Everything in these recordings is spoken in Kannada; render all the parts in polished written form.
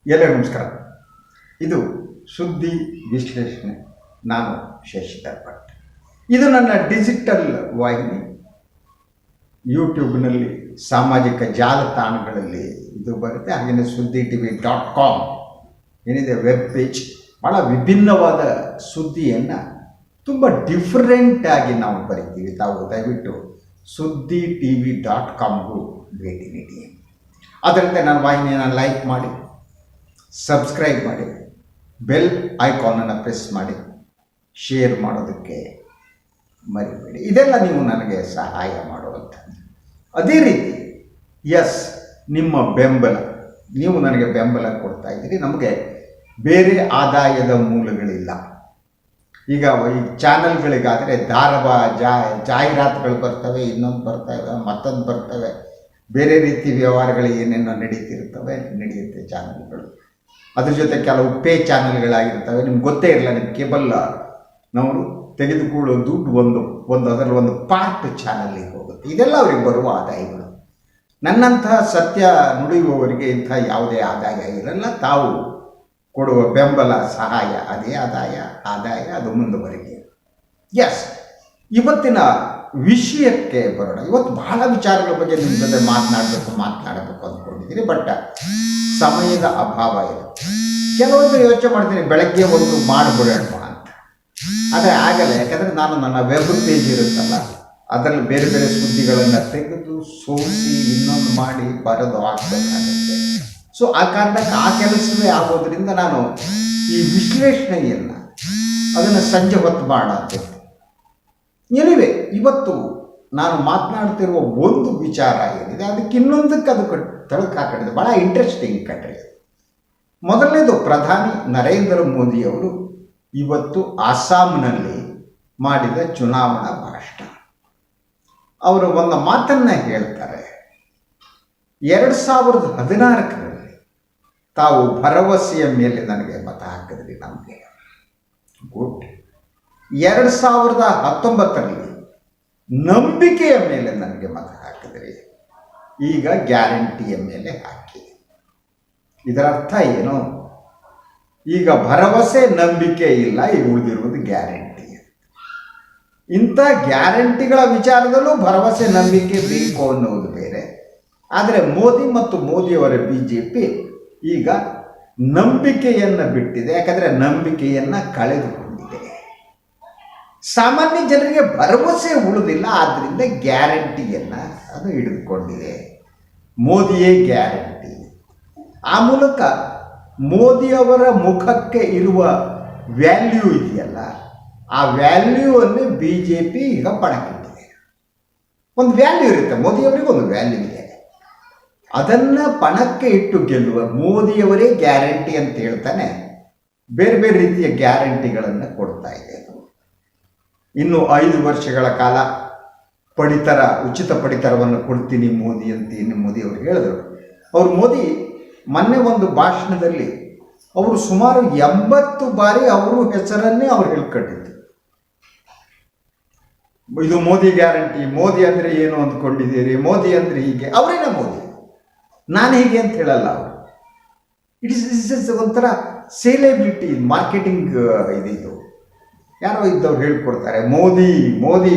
ಎಲ್ಲರಿಗೂ ನಮಸ್ಕಾರ. ಇದು ಸುದ್ದಿ ವಿಶ್ಲೇಷಣೆ. ನಾನು ಶಶಿಧರ್ ಭಟ್. ಇದು ನನ್ನ ಡಿಜಿಟಲ್ ವಾಹಿನಿ. ಯೂಟ್ಯೂಬ್ನಲ್ಲಿ, ಸಾಮಾಜಿಕ ಜಾಲತಾಣಗಳಲ್ಲಿ ಇದು ಬರುತ್ತೆ. ಹಾಗೆಯೇ sudditv.com ಏನಿದೆ ವೆಬ್ ಪೇಜ್, ಭಾಳ ವಿಭಿನ್ನವಾದ ಸುದ್ದಿಯನ್ನು ತುಂಬ ಡಿಫ್ರೆಂಟಾಗಿ ನಾವು ಬರಿತೀವಿ. ತಾವು ದಯವಿಟ್ಟು sudditv.comಗೂ ಭೇಟಿ ನೀಡಿ. ಅದರಂತೆ ನನ್ನ ವಾಹಿನಿಯನ್ನು ಲೈಕ್ ಮಾಡಿ, ಸಬ್ಸ್ಕ್ರೈಬ್ ಮಾಡಿ, ಬೆಲ್ ಐಕಾನನ್ನು ಪ್ರೆಸ್ ಮಾಡಿ, ಶೇರ್ ಮಾಡೋದಕ್ಕೆ ಮರಿಬೇಡಿ. ಇದೆಲ್ಲ ನೀವು ನನಗೆ ಸಹಾಯ ಮಾಡುವಂಥದ್ದು. ಅದೇ ರೀತಿ ನಿಮ್ಮ ಬೆಂಬಲ, ನೀವು ನನಗೆ ಬೆಂಬಲ ಕೊಡ್ತಾ ಇದ್ದೀರಿ. ನಮಗೆ ಬೇರೆ ಆದಾಯದ ಮೂಲಗಳಿಲ್ಲ. ಈಗ ಈ ಚಾನಲ್ಗಳಿಗಾದರೆ ಜಾಹೀರಾತುಗಳು ಬರ್ತವೆ, ಇನ್ನೊಂದು ಬರ್ತವೆ, ಮತ್ತೊಂದು ಬರ್ತವೆ, ಬೇರೆ ರೀತಿ ವ್ಯವಹಾರಗಳು ಏನೇನೋ ನಡೆಯುತ್ತೆ ಚಾನಲ್ಗಳು. ಅದ್ರ ಜೊತೆ ಕೆಲವು ಪೇ ಚಾನಲ್ಗಳಾಗಿರ್ತವೆ. ನಿಮ್ಗೆ ಗೊತ್ತೇ ಇರಲ್ಲ, ನಿಮ್ಮ ಕೇಬಲ್ ನಾವು ತೆಗೆದುಕೊಳ್ಳೋ ದುಡ್ಡು ಅದರಲ್ಲಿ ಒಂದು ಪಾರ್ಟ್ ಚಾನಲ್ಲಿಗೆ ಹೋಗುತ್ತೆ. ಇದೆಲ್ಲ ಅವ್ರಿಗೆ ಬರುವ ಆದಾಯಗಳು. ನನ್ನಂತಹ ಸತ್ಯ ನುಡಿಯುವವರಿಗೆ ಇಂಥ ಯಾವುದೇ ಆದಾಯ ಇರಲ್ಲ. ತಾವು ಕೊಡುವ ಬೆಂಬಲ, ಸಹಾಯ, ಅದೇ ಆದಾಯ ಅದು ಮುಂದುವರೆಗೆ. ಇವತ್ತಿನ ವಿಷಯಕ್ಕೆ ಬರೋಣ. ಇವತ್ತು ಬಹಳ ವಿಚಾರಗಳ ಬಗ್ಗೆ ನಿಮ್ಮ ಜೊತೆ ಮಾತನಾಡಬೇಕು ಅಂದ್ಕೊಂಡಿದ್ದೀನಿ. ಬಟ್ ಸಮಯದ ಅಭಾವ ಇದೆ. ಕೆಲವೊಂದು ಯೋಚನೆ ಮಾಡ್ತೀನಿ, ಬೆಳಗ್ಗೆ ಒಂದು ಮಾಡಿಬಿಡೋಣ ಅಂತ. ಆದರೆ ಆಗಲ್ಲ. ಯಾಕಂದರೆ ನಾನು ನನ್ನ ವೆಬ್ ಪೇಜ್ ಇರುತ್ತಲ್ಲ, ಅದರಲ್ಲಿ ಬೇರೆ ಬೇರೆ ಸುದ್ದಿಗಳನ್ನು ತೆಗೆದು ಸೋಸಿ ಇನ್ನೊಂದು ಮಾಡಿ ಬರೆದು ಹಾಕಬೇಕಾಗುತ್ತೆ. ಸೊ ಆ ಕಾರಣಕ್ಕೆ ಆ ಕೆಲಸವೇ ಆಗೋದ್ರಿಂದ ನಾನು ಈ ವಿಶ್ಲೇಷಣೆಯನ್ನು ಅದನ್ನು ಸಂಜೆ ಹೊತ್ತು ಮಾಡೋಣ ಅಂತ. ಇವತ್ತು ನಾನು ಮಾತನಾಡ್ತಿರುವ ಒಂದು ವಿಚಾರ ಏನಿದೆ, ಅದಕ್ಕೆ ಇನ್ನೊಂದಕ್ಕೆ ಅದು ತಳಕು ಹಾಕೊಂಡಿದೆ. ಭಾಳ ಇಂಟ್ರೆಸ್ಟಿಂಗ್ ಕಟ್ರಿ. ಮೊದಲನೇದು, ಪ್ರಧಾನಿ ನರೇಂದ್ರ ಮೋದಿಯವರು ಇವತ್ತು ಅಸ್ಸಾಂನಲ್ಲಿ ಮಾಡಿದ ಚುನಾವಣಾ ಭಾಷಣ. ಅವರು ಒಂದು ಮಾತನ್ನು ಹೇಳ್ತಾರೆ. 2014ರಲ್ಲಿ ತಾವು ಭರವಸೆಯ ಮೇಲೆ ನನಗೆ ಮತ ಹಾಕಿದ್ರಿ, ನಮಗೆ ಗುಡ್. 2019ರಲ್ಲಿ ನಂಬಿಕೆಯ ಮೇಲೆ ನನಗೆ ಮತ ಹಾಕಿದ್ರಿ, ಈಗ ಗ್ಯಾರಂಟಿಯ ಮೇಲೆ ಹಾಕಿ. ಇದರ ಅರ್ಥ ಏನು? ಈಗ ಭರವಸೆ, ನಂಬಿಕೆ ಇಲ್ಲ, ಈಗ ಉಳಿದಿರುವುದು ಗ್ಯಾರಂಟಿ. ಇಂಥ ಗ್ಯಾರಂಟಿಗಳ ವಿಚಾರದಲ್ಲೂ ಭರವಸೆ, ನಂಬಿಕೆ ಬೇಕು ಅನ್ನೋದು ಬೇರೆ. ಆದರೆ ಮೋದಿ ಮತ್ತು ಮೋದಿಯವರ BJP ಈಗ ನಂಬಿಕೆಯನ್ನು ಬಿಟ್ಟಿದೆ. ಯಾಕಂದರೆ ನಂಬಿಕೆಯನ್ನು ಕಳೆದುಕೊಂಡಿದೆ. ಸಾಮಾನ್ಯ ಜನರಿಗೆ ಭರವಸೆ ಉಳಿದಿಲ್ಲ, ಆದ್ದರಿಂದ ಗ್ಯಾರಂಟಿಯನ್ನು ಅದು ಹಿಡಿದುಕೊಂಡಿದೆ. ಮೋದಿಯೇ ಗ್ಯಾರಂಟಿ. ಆ ಮೂಲಕ ಮೋದಿಯವರ ಮುಖಕ್ಕೆ ಇರುವ ವ್ಯಾಲ್ಯೂ ಇದೆಯಲ್ಲ, ಆ ವ್ಯಾಲ್ಯೂವನ್ನು BJP ಈಗ ಪಣಕ್ಕಿಟ್ಟಿದೆ. ಒಂದು ವ್ಯಾಲ್ಯೂ ಇರುತ್ತೆ, ಮೋದಿಯವರಿಗೆ ಒಂದು ವ್ಯಾಲ್ಯೂ ಇದೆ. ಅದನ್ನು ಪಣಕ್ಕೆ ಇಟ್ಟು ಗೆಲ್ಲುವ ಮೋದಿಯವರೇ ಗ್ಯಾರಂಟಿ ಅಂತ ಹೇಳ್ತಾನೆ ಬೇರೆ ಬೇರೆ ರೀತಿಯ ಗ್ಯಾರಂಟಿಗಳನ್ನು ಕೊಡ್ತಾ ಇದೆ. ಇನ್ನು 5 ವರ್ಷಗಳ ಕಾಲ ಉಚಿತ ಪಡಿತರವನ್ನು ಕೊಡ್ತೀನಿ ಮೋದಿ ಅಂತ ಮೋದಿಯವರು ಹೇಳಿದರು. ಮೋದಿ ಮೊನ್ನೆ ಒಂದು ಭಾಷಣದಲ್ಲಿ ಅವರು ಸುಮಾರು 80 ಬಾರಿ ಅವರು ಹೆಸರನ್ನೇ ಅವ್ರು ಹೇಳ್ಕೊಂಡಿದ್ದು. ಇದು ಮೋದಿ ಗ್ಯಾರಂಟಿ, ಮೋದಿ ಅಂದರೆ ಏನು ಅಂದ್ಕೊಂಡಿದ್ದೀರಿ, ಮೋದಿ ಅಂದರೆ ಹೀಗೆ. ಅವರೇನೇ ಮೋದಿ, ನಾನು ಹೀಗೆ ಅಂತ ಹೇಳಲ್ಲ ಅವರು. ಇಸ್ ಒಂಥರ ಸೇಲೆಬಿಲಿಟಿ ಮಾರ್ಕೆಟಿಂಗ್ ಇದು. ಯಾರೋ ಇದ್ದವ್ರು ಹೇಳ್ಕೊಡ್ತಾರೆ, ಮೋದಿ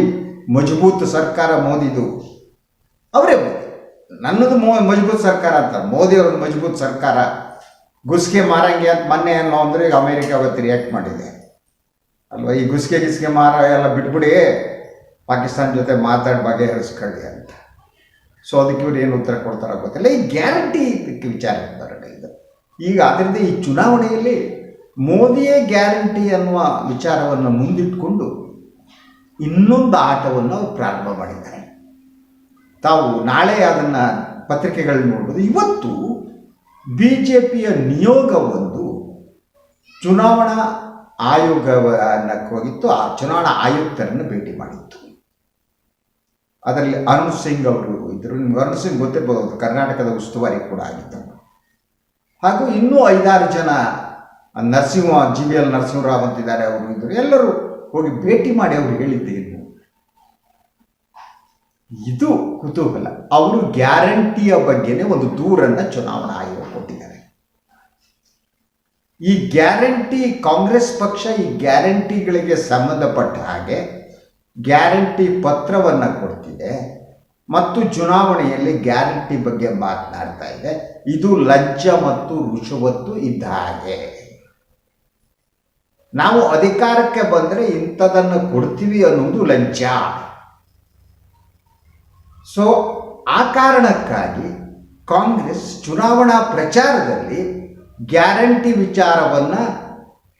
ಮಜಬೂತ್ ಸರ್ಕಾರ ಮೋದಿದು. ಅವರೇ ಮೋದಿ. ನನ್ನದು ಮಜಬೂತ್ ಸರ್ಕಾರ ಅಂತ, ಮೋದಿ ಅವ್ರದ್ದು ಮಜಬೂತ್ ಸರ್ಕಾರ. ಗುಸ್ಕೆ ಮಾರಂಗೆ ಅಂತ ಮೊನ್ನೆ ಏನೋ ಅಂದರೆ ಈಗ ಅಮೇರಿಕ ಅವತ್ತು ರಿಯಾಕ್ಟ್ ಮಾಡಿದೆ ಅಲ್ವಾ. ಈ ಗುಸ್ಕೆ ಮಾರ ಎಲ್ಲ ಬಿಟ್ಬಿಡಿ, ಪಾಕಿಸ್ತಾನ ಜೊತೆ ಮಾತಾಡಿ ಬಗೆಹರಿಸ್ಕೊಳ್ಳಿ ಅಂತ. ಸೊ ಅದಕ್ಕೆ ಇವ್ರು ಏನು ಉತ್ತರ ಕೊಡ್ತಾರೋ ಗೊತ್ತಿಲ್ಲ. ಈ ಗ್ಯಾರಂಟಿ ಇದಕ್ಕೆ ವಿಚಾರಕ್ಕೆ ಬರೋಣ. ಇದು ಈಗ ಅದರಿಂದ ಈ ಚುನಾವಣೆಯಲ್ಲಿ ಮೋದಿಯೇ ಗ್ಯಾರಂಟಿ ಅನ್ನುವ ವಿಚಾರವನ್ನು ಮುಂದಿಟ್ಕೊಂಡು ಇನ್ನೊಂದು ಆಟವನ್ನು ಅವ್ರು ಪ್ರಾರಂಭ ಮಾಡಿದ್ದಾರೆ. ತಾವು ನಾಳೆ ಅದನ್ನು ಪತ್ರಿಕೆಗಳು ನೋಡ್ಬೋದು. ಇವತ್ತು BJPಯ ನಿಯೋಗ ಒಂದು ಚುನಾವಣಾ ಆಯೋಗವನ್ನು ಹೋಗಿತ್ತು. ಆ ಚುನಾವಣಾ ಆಯುಕ್ತರನ್ನು ಭೇಟಿ ಮಾಡಿತ್ತು. ಅದರಲ್ಲಿ ಅರುಣ್ ಸಿಂಗ್ ಅವರು ಇದ್ದರು. ನಿಮ್ಗೆ ಅರುಣ್ ಸಿಂಗ್ ಗೊತ್ತಿರ್ಬೋದು, ಕರ್ನಾಟಕದ ಉಸ್ತುವಾರಿ ಕೂಡ ಆಗಿದ್ದರು. ಹಾಗೂ ಇನ್ನೂ 5-6 ಜನ GVL ನರಸಿಂಹರಾವ್ ಅಂತಿದ್ದಾರೆ, ಅವರು ಇದ್ದರು. ಎಲ್ಲರೂ ಹೋಗಿ ಭೇಟಿ ಮಾಡಿ ಅವರು ಹೇಳಿದ್ದೇನು, ಇದು ಕುತೂಹಲ. ಅವರು ಗ್ಯಾರಂಟಿಯ ಬಗ್ಗೆನೇ ಒಂದು ದೂರನ್ನು ಚುನಾವಣಾ ಆಯೋಗ ಕೊಟ್ಟಿದ್ದಾರೆ. ಈ ಗ್ಯಾರಂಟಿ ಕಾಂಗ್ರೆಸ್ ಪಕ್ಷ ಈ ಗ್ಯಾರಂಟಿಗಳಿಗೆ ಸಂಬಂಧಪಟ್ಟ ಹಾಗೆ ಗ್ಯಾರಂಟಿ ಪತ್ರವನ್ನು ಕೊಡ್ತಿದೆ ಮತ್ತು ಚುನಾವಣೆಯಲ್ಲಿ ಗ್ಯಾರಂಟಿ ಬಗ್ಗೆ ಮಾತನಾಡ್ತಾ ಇದೆ. ಇದು ಲಂಚ ಮತ್ತು ರುಷವತ್ತು ಇದ್ದ ಹಾಗೆ. ನಾವು ಅಧಿಕಾರಕ್ಕೆ ಬಂದರೆ ಇಂಥದನ್ನು ಕೊಡ್ತೀವಿ ಅನ್ನೋದು ಲಂಚ. ಸೊ ಆ ಕಾರಣಕ್ಕಾಗಿ ಕಾಂಗ್ರೆಸ್ ಚುನಾವಣಾ ಪ್ರಚಾರದಲ್ಲಿ ಗ್ಯಾರಂಟಿ ವಿಚಾರವನ್ನು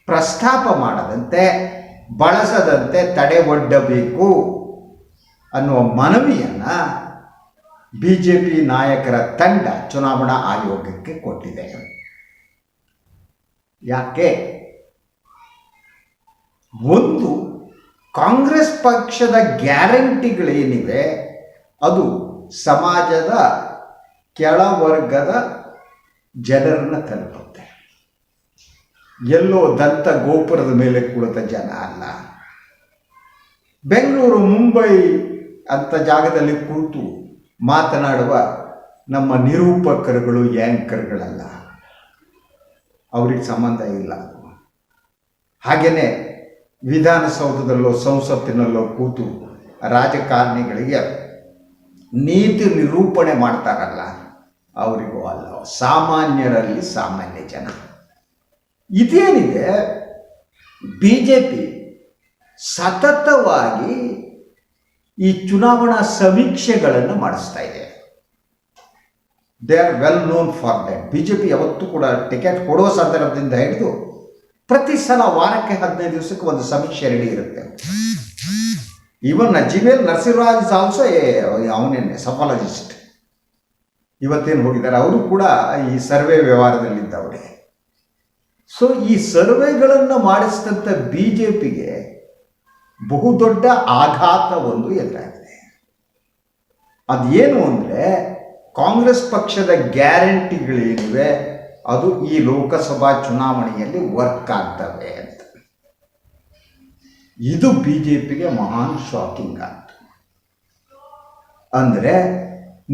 ಪ್ರಸ್ತಾಪ ಮಾಡದಂತೆ ಬಳಸದಂತೆ ತಡೆ ಒಡ್ಡಬೇಕು ಅನ್ನುವ ಮನವಿಯನ್ನು ಬಿಜೆಪಿ ನಾಯಕರ ತಂಡ ಚುನಾವಣಾ ಆಯೋಗಕ್ಕೆ ಕೊಟ್ಟಿದೆ. ಯಾಕೆ? ಒಂದು, ಕಾಂಗ್ರೆಸ್ ಪಕ್ಷದ ಗ್ಯಾರಂಟಿಗಳೇನಿವೆ ಅದು ಸಮಾಜದ ಕೆಳವರ್ಗದ ಜನರನ್ನು ತಲುಪುತ್ತೆ. ಎಲ್ಲೋ ದಂತ ಗೋಪುರದ ಮೇಲೆ ಕುಳಿತ ಜನ ಅಲ್ಲ. ಬೆಂಗಳೂರು, ಮುಂಬೈ ಅಂಥ ಜಾಗದಲ್ಲಿ ಕೂತು ಮಾತನಾಡುವ ನಮ್ಮ ನಿರೂಪಕರುಗಳು, ಆ್ಯಂಕರ್ಗಳಲ್ಲ. ಅವ್ರಿಗೆ ಸಂಬಂಧ ಇಲ್ಲ. ಹಾಗೆಯೇ ವಿಧಾನಸೌಧದಲ್ಲೋ ಸಂಸತ್ತಿನಲ್ಲೋ ಕೂತು ರಾಜಕಾರಣಿಗಳಿಗೆ ನೀತಿ ನಿರೂಪಣೆ ಮಾಡ್ತಾರಲ್ಲ, ಅವರಿಗೂ ಅಲ್ಲ. ಸಾಮಾನ್ಯರಲ್ಲಿ ಸಾಮಾನ್ಯ ಜನ. ಇದೇನಿದೆ, ಬಿ ಜೆ ಪಿ ಸತತವಾಗಿ ಈ ಚುನಾವಣಾ ಸಮೀಕ್ಷೆಗಳನ್ನು ಮಾಡಿಸ್ತಾ ಇದೆ. They are well known for that. B J P ಯಾವತ್ತೂ ಕೂಡ ಟಿಕೆಟ್ ಕೊಡುವ ಸಂದರ್ಭದಿಂದ ಹಿಡಿದು ಪ್ರತಿ ಸಲ ವಾರಕ್ಕೆ 15 ದಿವಸಕ್ಕೆ ಒಂದು ಸಮೀಕ್ಷೆ ರೆಡಿ ಇರುತ್ತೆ. ಈವನ್ ಜಿಮೇಲ್ ನರಸಿಂಹರಾಜ್ ಇಸ್ ಆಲ್ಸೋ ಅವನೇನೆ ಸಫಾಲಜಿಸ್ಟ್. ಇವತ್ತೇನು ಹೋಗಿದ್ದಾರೆ, ಅವರು ಕೂಡ ಈ ಸರ್ವೆ ವ್ಯವಹಾರದಲ್ಲಿದ್ದವರೇ. ಸೊ ಈ ಸರ್ವೆಗಳನ್ನು ಮಾಡಿಸಿದಂಥ ಬಿ ಜೆ ಪಿಗೆ ಬಹುದೊಡ್ಡ ಆಘಾತ ಒಂದು ಎದುರಾಗಿದೆ. ಅದೇನು ಅಂದರೆ, ಕಾಂಗ್ರೆಸ್ ಪಕ್ಷದ ಗ್ಯಾರಂಟಿಗಳೇನಿವೆ ಅದು ಈ ಲೋಕಸಭಾ ಚುನಾವಣೆಯಲ್ಲಿ ವರ್ಕ್ ಆಗ್ತವೆ ಅಂತ. ಇದು ಬಿ ಜೆ ಪಿಗೆ ಮಹಾನ್ ಶಾಕಿಂಗ್ ಆಯಿತು. ಅಂದರೆ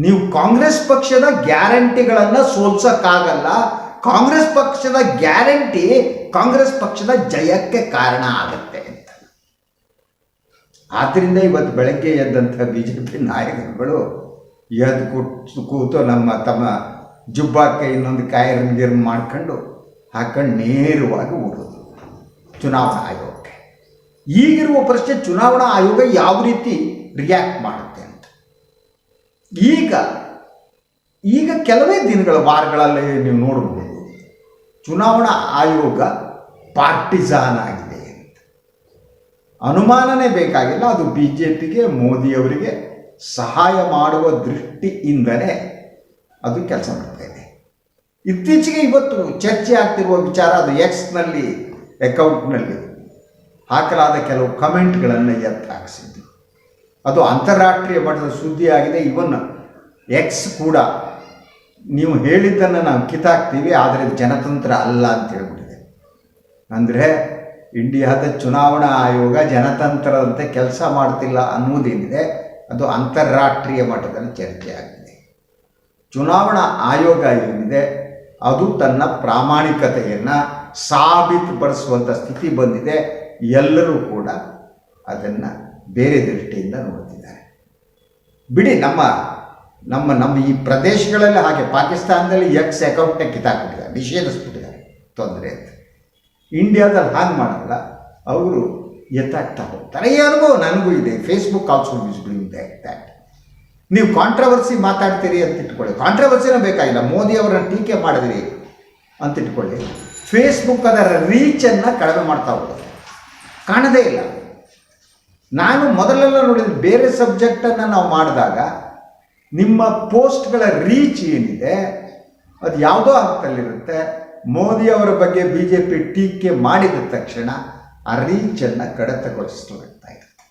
ನೀವು ಕಾಂಗ್ರೆಸ್ ಪಕ್ಷದ ಗ್ಯಾರಂಟಿಗಳನ್ನು ಸೋಲ್ಸೋಕ್ಕಾಗಲ್ಲ. ಕಾಂಗ್ರೆಸ್ ಪಕ್ಷದ ಗ್ಯಾರಂಟಿ ಕಾಂಗ್ರೆಸ್ ಪಕ್ಷದ ಜಯಕ್ಕೆ ಕಾರಣ ಆಗುತ್ತೆ ಅಂತ. ಆದ್ದರಿಂದ ಇವತ್ತು ಬೆಳಗ್ಗೆ ಎದ್ದಂಥ ಬಿ ಜೆ ಪಿ ನಾಯಕರುಗಳು ಎದ್ದು ಕೂತು ತಮ್ಮ ಜುಬ್ಬಾಕ್ಕೆ ಇನ್ನೊಂದು ಕಾಯಿರ್ ಮಾಡ್ಕೊಂಡು ಹಾಕೊಂಡು ನೇರವಾಗಿ ಓಡೋದು ಚುನಾವಣಾ ಆಯೋಗಕ್ಕೆ. ಈಗಿರುವ ಪ್ರಶ್ನೆ, ಚುನಾವಣಾ ಆಯೋಗ ಯಾವ ರೀತಿ ರಿಯಾಕ್ಟ್ ಮಾಡುತ್ತೆ ಅಂತ. ಈಗ ಕೆಲವೇ ದಿನಗಳ ವಾರಗಳಲ್ಲಿ ನೀವು ನೋಡಬಹುದು, ಚುನಾವಣಾ ಆಯೋಗ ಪಾರ್ಟಿಸಾನ್ ಆಗಿದೆ ಅಂತ. ಅನುಮಾನನೇ ಬೇಕಾಗಿಲ್ಲ. ಅದು ಬಿ ಜೆ ಪಿಗೆ, ಮೋದಿಯವರಿಗೆ ಸಹಾಯ ಮಾಡುವ ದೃಷ್ಟಿಯಿಂದಲೇ ಅದು ಕೆಲಸ ಮಾಡ್ತಾ ಇದೆ. ಇತ್ತೀಚೆಗೆ ಇವತ್ತು ಚರ್ಚೆ ಆಗ್ತಿರುವ ವಿಚಾರ, ಅದು ಎಕ್ಸ್ನಲ್ಲಿ ಅಕೌಂಟ್ನಲ್ಲಿ ಹಾಕಲಾದ ಕೆಲವು ಕಮೆಂಟ್ಗಳನ್ನು ಎತ್ತಾಕಿಸಿದ್ದು. ಅದು ಅಂತಾರಾಷ್ಟ್ರೀಯ ಮಟ್ಟದ ಸುದ್ದಿ ಆಗಿದೆ. ಇವನ್ ಎಕ್ಸ್ ಕೂಡ ನೀವು ಹೇಳಿದ್ದನ್ನು ನಾವು ಕಿತ್ತಾಕ್ತೀವಿ, ಆದರೆ ಜನತಂತ್ರ ಅಲ್ಲ ಅಂತ ಹೇಳ್ಬಿಟ್ಟಿದೆ. ಅಂದರೆ ಇಂಡಿಯಾದ ಚುನಾವಣಾ ಆಯೋಗ ಜನತಂತ್ರದಂತೆ ಕೆಲಸ ಮಾಡ್ತಿಲ್ಲ ಅನ್ನೋದೇನಿದೆ, ಅದು ಅಂತಾರಾಷ್ಟ್ರೀಯ ಮಟ್ಟದಲ್ಲಿ ಚರ್ಚೆ ಆಗಿದೆ. ಚುನಾವಣಾ ಆಯೋಗ ಏನಿದೆ ಅದು ತನ್ನ ಪ್ರಾಮಾಣಿಕತೆಯನ್ನು ಸಾಬೀತುಪಡಿಸುವಂಥ ಸ್ಥಿತಿ ಬಂದಿದೆ. ಎಲ್ಲರೂ ಕೂಡ ಅದನ್ನು ಬೇರೆ ದೃಷ್ಟಿಯಿಂದ ನೋಡ್ತಿದ್ದಾರೆ. ಬಿಡಿ, ನಮ್ಮ ಈ ಪ್ರದೇಶಗಳಲ್ಲಿ ಹಾಗೆ ಪಾಕಿಸ್ತಾನದಲ್ಲಿ ಎಕ್ಸ್ ಅಕೌಂಟ್ನ ಕಿತ್ತಾಕ್ಬಿಟ್ಟಿದ್ದಾರೆ, ನಿಷೇಧಿಸ್ಬಿಟ್ಟಿದ್ದಾರೆ, ತೊಂದರೆ ಅಂತ. ಇಂಡಿಯಾದಲ್ಲಿ ಹಾಗೆ ಮಾಡಲ್ಲ, ಅವರು ಎತ್ತಾಗ್ತಾ ಹೋಗ್ತಾರೆ. ಈ ಅನುಭವ ನನಗೂ ಇದೆ. Facebook also use doing that. ನೀವು ಕಾಂಟ್ರವರ್ಸಿ ಮಾತಾಡ್ತೀರಿ ಅಂತ ಇಟ್ಕೊಳ್ಳಿ, ಕಾಂಟ್ರವರ್ಸಿನೂ ಬೇಕಾಗಿಲ್ಲ, ಮೋದಿ ಅವರನ್ನು ಟೀಕೆ ಮಾಡಿದಿರಿ ಅಂತ ಇಟ್ಕೊಳ್ಳಿ, ಫೇಸ್ಬುಕ್ ಅದರ ರೀಚನ್ನು ಕಡಿಮೆ ಮಾಡ್ತಾ ಹೋಗೋದು ಕಾಣದೇ ಇಲ್ಲ. ನಾನು ಮೊದಲೆಲ್ಲ ನೋಡಿದ್ರೆ ಬೇರೆ ಸಬ್ಜೆಕ್ಟನ್ನು ನಾವು ಮಾಡಿದಾಗ ನಿಮ್ಮ ಪೋಸ್ಟ್ಗಳ ರೀಚ್ ಏನಿದೆ ಅದು ಯಾವುದೋ ಹಂತದಲ್ಲಿರುತ್ತೆ. ಮೋದಿಯವರ ಬಗ್ಗೆ ಬಿ ಜೆ ಪಿ ಟೀಕೆ ಮಾಡಿದ ತಕ್ಷಣ ಆ ರೀಚನ್ನು ಕಡಿತಗೊಳಿಸಲಾಗ್ತಾ ಇರುತ್ತೆ.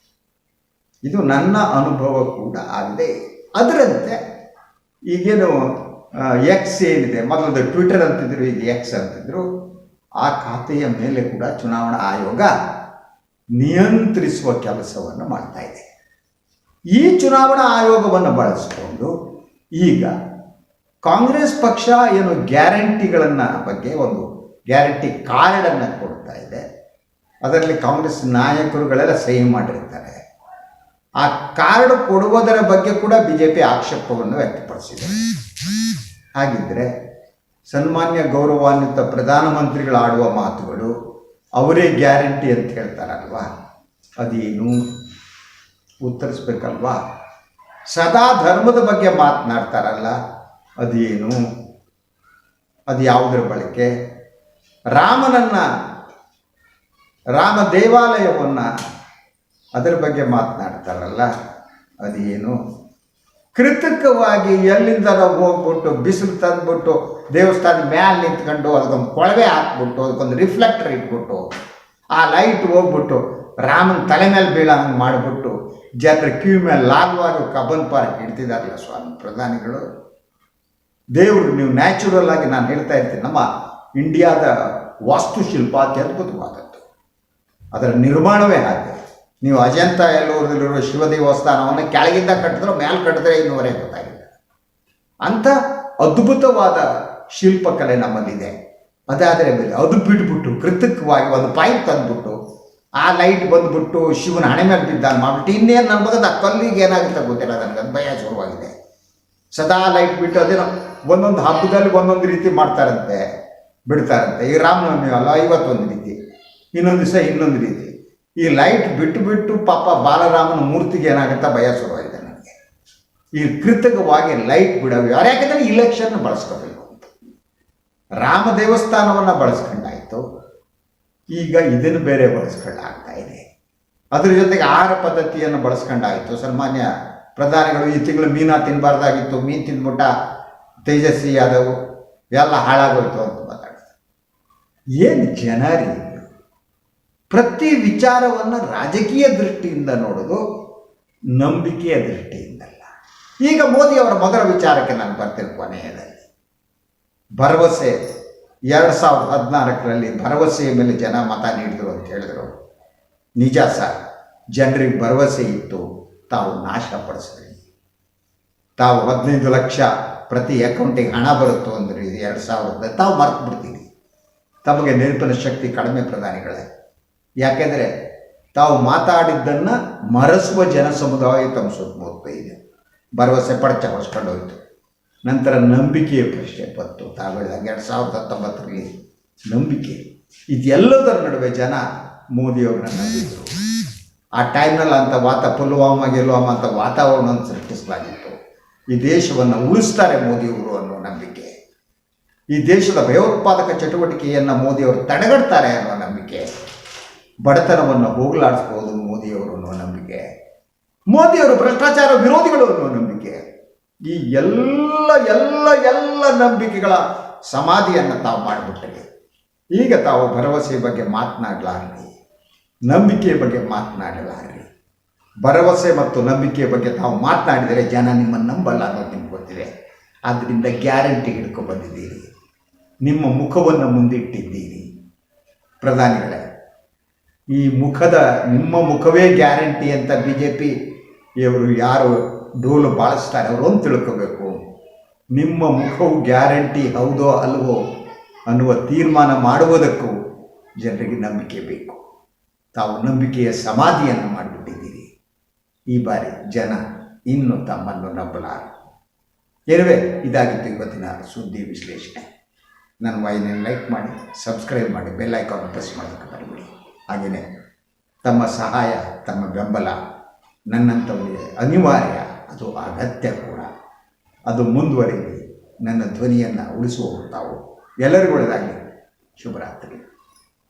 ಇದು ನನ್ನ ಅನುಭವ ಕೂಡ ಆಗಿದೆ. ಅದರಂತೆ ಈಗೇನು ಎಕ್ಸ್ ಏನಿದೆ, ಮೊದಲದು ಟ್ವಿಟರ್ ಅಂತಿದ್ರು, ಈಗ ಎಕ್ಸ್ ಅಂತಿದ್ರು, ಆ ಖಾತೆಯ ಮೇಲೆ ಕೂಡ ಚುನಾವಣಾ ಆಯೋಗ ನಿಯಂತ್ರಿಸುವ ಕೆಲಸವನ್ನು ಮಾಡ್ತಾ ಇದೆ. ಈ ಚುನಾವಣಾ ಆಯೋಗವನ್ನು ಬಳಸಿಕೊಂಡು ಈಗ ಕಾಂಗ್ರೆಸ್ ಪಕ್ಷ ಏನು ಗ್ಯಾರಂಟಿಗಳನ್ನು ಬಗ್ಗೆ ಒಂದು ಗ್ಯಾರಂಟಿ ಕಾರ್ಡನ್ನು ಕೊಡ್ತಾ ಇದೆ. ಅದರಲ್ಲಿ ಕಾಂಗ್ರೆಸ್ ನಾಯಕರುಗಳೆಲ್ಲ ಸಹಿ ಮಾಡಿರ್ತಾರೆ. ಆ ಕಾರ್ಡ್ ಕೊಡುವುದರ ಬಗ್ಗೆ ಕೂಡ BJP ಆಕ್ಷೇಪವನ್ನು ವ್ಯಕ್ತಪಡಿಸಿದೆ. ಹಾಗಿದ್ದರೆ ಸನ್ಮಾನ್ಯ ಗೌರವಾನ್ವಿತ ಪ್ರಧಾನಮಂತ್ರಿಗಳು ಆಡುವ ಮಾತುಗಳು ಅವರೇ ಗ್ಯಾರಂಟಿ ಅಂತ ಹೇಳ್ತಾರಲ್ವಾ, ಅದೇನು ಉತ್ತರಿಸ್ಬೇಕಲ್ವಾ? ಸದಾ ಧರ್ಮದ ಬಗ್ಗೆ ಮಾತನಾಡ್ತಾರಲ್ಲ, ಅದೇನು, ಅದು ಯಾವುದರ ಬಳಕೆ? ರಾಮ ದೇವಾಲಯವನ್ನು ಅದರ ಬಗ್ಗೆ ಮಾತನಾಡ್ತಾರಲ್ಲ, ಅದೇನು? ಕೃತಕವಾಗಿ ಎಲ್ಲಿಂದ ಹೋಗ್ಬಿಟ್ಟು ಬಿಸಿಲು ತಂದುಬಿಟ್ಟು ದೇವಸ್ಥಾನದ ಮ್ಯಾಲೆ ನಿಂತ್ಕೊಂಡು ಅದಕ್ಕೊಂದು ಕೊಳವೆ ಹಾಕ್ಬಿಟ್ಟು ಅದಕ್ಕೊಂದು ರಿಫ್ಲೆಕ್ಟರ್ ಇಟ್ಬಿಟ್ಟು ಆ ಲೈಟ್ ಹೋಗ್ಬಿಟ್ಟು ರಾಮನ ತಲೆ ಮೇಲೆ ಬೀಳಂಗೆ ಮಾಡಿಬಿಟ್ಟು ಜನರ ಕಿವಿ ಮೇಲೆ ಲಾಲ್ವಾಗಿ ಕಬ್ಬನ್ ಪಾರ್ಕ್ ಇಡ್ತಿದಾರಲ್ಲ ಸ್ವಾಮಿ ಪ್ರಧಾನಿಗಳು. ದೇವರು ನೀವು ನ್ಯಾಚುರಲ್ ಆಗಿ ನಾನು ಹೇಳ್ತಾ ಇರ್ತೀನಿ, ನಮ್ಮ ಇಂಡಿಯಾದ ವಾಸ್ತುಶಿಲ್ಪ ಅತ್ಯದ್ಭುತವಾದದ್ದು. ಅದರ ನಿರ್ಮಾಣವೇ ಹಾಗೆ. ನೀವು ಅಜಂತ ಎಲ್ಲೂರದಲ್ಲಿರುವ ಶಿವ ದೇವಸ್ಥಾನವನ್ನು ಕೆಳಗಿಂದ ಕಟ್ಟಿದ್ರೆ ಮೇಲೆ ಕಟ್ಟಿದ್ರೆ ಇನ್ನೂವರೆಗೆ ಗೊತ್ತಾಗಿಲ್ಲ. ಅಂಥ ಅದ್ಭುತವಾದ ಶಿಲ್ಪಕಲೆ ನಮ್ಮಲ್ಲಿದೆ. ಅದಾದರೆ ಮೇಲೆ ಅದು ಬಿಟ್ಬಿಟ್ಟು ಕೃತಕವಾಗಿ ಒಂದು ಪೈಪ್ ತಂದುಬಿಟ್ಟು ಆ ಲೈಟ್ ಬಂದುಬಿಟ್ಟು ಶಿವನ ಹಣೆ ಮೇಲೆ ಬಿದ್ದಾನೆ ಮಾಡಿಬಿಟ್ಟು ಇನ್ನೇನು ನನ್ನ ಮಗದ ಕಲ್ಲಿಗೆ ಏನಾಗುತ್ತೆ ಗೊತ್ತಿಲ್ಲ, ನನಗೆ ಅದು ಭಯ ಶುರುವಾಗಿದೆ. ಸದಾ ಲೈಟ್ ಬಿಟ್ಟು ಅದೇನೋ ಒಂದೊಂದು ಹಬ್ಬದಲ್ಲಿ ಒಂದೊಂದು ರೀತಿ ಮಾಡ್ತಾರಂತೆ, ಬಿಡ್ತಾರಂತೆ. ಈ ರಾಮನವಮಿ ಅಲ್ಲ, ಇವತ್ತೊಂದು ರೀತಿ, ಇನ್ನೊಂದು ದಿವಸ ಇನ್ನೊಂದು ರೀತಿ. ಈ ಲೈಟ್ ಬಿಟ್ಟು ಪಾಪ ಬಾಲರಾಮನ ಮೂರ್ತಿಗೆ ಏನಾಗುತ್ತಾ ಭಯ ಶುರುವಾಗಿದೆ ನನಗೆ. ಈ ಕೃತಕವಾಗಿ ಲೈಟ್ ಬಿಡೋದು ಯಾರು? ಯಾಕಂದರೆ ಇಲೆಕ್ಷನ್ ಬಳಸ್ಕೋಬೇಕು ಅಂತ. ರಾಮ ದೇವಸ್ಥಾನವನ್ನು ಬಳಸ್ಕೊಂಡಾಯಿತು, ಈಗ ಇದನ್ನು ಬೇರೆ ಬಳಸ್ಕೊಳ್ಳಾಗ್ತಾ ಇದೆ. ಅದ್ರ ಜೊತೆಗೆ ಆಹಾರ ಪದ್ಧತಿಯನ್ನು ಬಳಸ್ಕೊಂಡಾಯಿತು. ಸನ್ಮಾನ್ಯ ಪ್ರಧಾನಿಗಳು ಈ ತಿಂಗಳು ಮೀನಾ ತಿನ್ನಬಾರ್ದಾಗಿತ್ತು, ಮೀನು ತಿಂದ್ಬಿಟ್ಟ ತೇಜಸ್ವಿ ಯಾದವ್ ಎಲ್ಲ ಹಾಳಾಗೋಯ್ತು ಅಂತ ಮಾತಾಡ್ತಾರೆ. ಏನು ಜನ ರೀ! ಪ್ರತಿ ವಿಚಾರವನ್ನು ರಾಜಕೀಯ ದೃಷ್ಟಿಯಿಂದ ನೋಡೋದು, ನಂಬಿಕೆಯ ದೃಷ್ಟಿಯಿಂದಲ್ಲ. ಈಗ ಮೋದಿಯವರ ಮೊದಲ ವಿಚಾರಕ್ಕೆ ನಾನು ಬರ್ತೀನಿ. ಕೊನೆಯದಲ್ಲಿ ಭರವಸೆ 2014ರಲ್ಲಿ ಭರವಸೆಯ ಮೇಲೆ ಜನ ಮತ ನೀಡಿದರು ಅಂತ ಹೇಳಿದರು. ನಿಜ ಸರ್, ಜನರಿಗೆ ಭರವಸೆ ಇತ್ತು, ತಾವು ನಾಶಪಡಿಸಿದ್ರಿ. ತಾವು 15 ಲಕ್ಷ ಪ್ರತಿ ಅಕೌಂಟಿಗೆ ಹಣ ಬರುತ್ತೋ ಅಂದರೆ 2000 ತಾವು ಮರ್ತು ಬಿಡ್ತೀರಿ. ತಮಗೆ ನೆನಪಿನ ಶಕ್ತಿ ಕಡಿಮೆ ಪ್ರಧಾನಿಗಳೇ. ಯಾಕೆಂದರೆ ತಾವು ಮಾತಾಡಿದ್ದನ್ನು ಮರೆಸುವ ಜನ ಸಮುದಾಯ ತಮ್ಮ ಸುತ್ತಮುತ್ತ ಇದೆ. ಭರವಸೆ ಪಡಚ ಹೊಸ್ಕೊಂಡು ಹೋಯಿತು. ನಂತರ ನಂಬಿಕೆಯ ಪ್ರಶ್ನೆ ಬಂತು. ತಾವು ಹೇಳಿದಾಗ 2019ರಲ್ಲಿ ನಂಬಿಕೆ. ಇದೆಲ್ಲದರ ನಡುವೆ ಜನ ಮೋದಿಯವ್ರನ್ನ ನಂಬಿದ್ರು. ಆ ಟೈಮ್ನಲ್ಲಿ ಅಂಥ ಪುಲ್ವಾಮ ಗಿಲ್ವಾಮ ಅಂತ ವಾತಾವರಣವನ್ನು ಸೃಷ್ಟಿಸಲಾಗಿತ್ತು. ಈ ದೇಶವನ್ನು ಉಳಿಸ್ತಾರೆ ಮೋದಿಯವರು ಅನ್ನೋ ನಂಬಿಕೆ, ಈ ದೇಶದ ಭಯೋತ್ಪಾದಕ ಚಟುವಟಿಕೆಯನ್ನು ಮೋದಿಯವರು ತಡೆಗಟ್ತಾರೆ ಅನ್ನೋ ನಂಬಿಕೆ, ಬಡತನವನ್ನು ಹೋಗಲಾಡಿಸ್ಬೋದು ಮೋದಿಯವರು ಅನ್ನೋ ನಂಬಿಕೆ, ಮೋದಿಯವರು ಭ್ರಷ್ಟಾಚಾರ ವಿರೋಧಿಗಳು ಅನ್ನೋ ನಂಬಿಕೆ, ಈ ಎಲ್ಲ ಎಲ್ಲ ಎಲ್ಲ ನಂಬಿಕೆಗಳ ಸಮಾಧಿಯನ್ನು ತಾವು ಮಾಡಿಬಿಟ್ರಿ. ಈಗ ತಾವು ಭರವಸೆ ಬಗ್ಗೆ ಮಾತನಾಡಲಾರ್ರಿ, ನಂಬಿಕೆಯ ಬಗ್ಗೆ ಮಾತನಾಡಲಾರ್ರಿ. ಭರವಸೆ ಮತ್ತು ನಂಬಿಕೆಯ ಬಗ್ಗೆ ತಾವು ಮಾತನಾಡಿದರೆ ಜನ ನಿಮ್ಮನ್ನು ನಂಬಲ್ಲ ಅನ್ನೋದು ನಿಮ್ಗೆ ಗೊತ್ತಿದೆ. ಆದ್ದರಿಂದ ಗ್ಯಾರಂಟಿ ಹಿಡ್ಕೊಂಡು ಬಂದಿದ್ದೀರಿ, ನಿಮ್ಮ ಮುಖವನ್ನು ಮುಂದಿಟ್ಟಿದ್ದೀರಿ. ಪ್ರಧಾನಿಗಳೇ, ಈ ನಿಮ್ಮ ಮುಖವೇ ಗ್ಯಾರಂಟಿ ಅಂತ BJP ಇವರು ಯಾರು ಡೋಲು ಬಾಳಿಸ್ತಾರೆ ಅವರು ಅಂತ ತಿಳ್ಕೋಬೇಕು. ನಿಮ್ಮ ಮುಖವು ಗ್ಯಾರಂಟಿ ಹೌದೋ ಅಲ್ವೋ ಅನ್ನುವ ತೀರ್ಮಾನ ಮಾಡುವುದಕ್ಕೂ ಜನರಿಗೆ ನಂಬಿಕೆ ಬೇಕು. ತಾವು ನಂಬಿಕೆಯ ಸಮಾಧಿಯನ್ನು ಮಾಡಿಬಿಟ್ಟಿದ್ದೀರಿ. ಈ ಬಾರಿ ಜನ ಇನ್ನು ತಮ್ಮನ್ನು ನಂಬಲಾರರು. ಏನುವೆ, ಇದಾಗಿತ್ತು ಇವತ್ತಿನ ಸುದ್ದಿ ವಿಶ್ಲೇಷಣೆ. ನನ್ನ ವಾಹಿನಿಯನ್ನು ಲೈಕ್ ಮಾಡಿ, ಸಬ್ಸ್ಕ್ರೈಬ್ ಮಾಡಿ, ಬೆಲ್ ಐಕಾನ್ ಪ್ರೆಸ್ ಮಾಡೋದಕ್ಕೆ ಬರಬೇಡಿ. ಹಾಗೆಯೇ ತಮ್ಮ ಸಹಾಯ, ತಮ್ಮ ಬೆಂಬಲ ನನ್ನಂಥವರಿಗೆ ಅನಿವಾರ್ಯ, ಅದು ಅಗತ್ಯ ಕೂಡ. ಅದು ಮುಂದುವರಿಲಿ. ನನ್ನ ಧ್ವನಿಯನ್ನು ಉಳಿಸುವವರು ತಾವು. ಎಲ್ಲರಿಗೂ ಒಳ್ಳೆಯದಾಗಲಿ. ಶುಭರಾತ್ರಿ.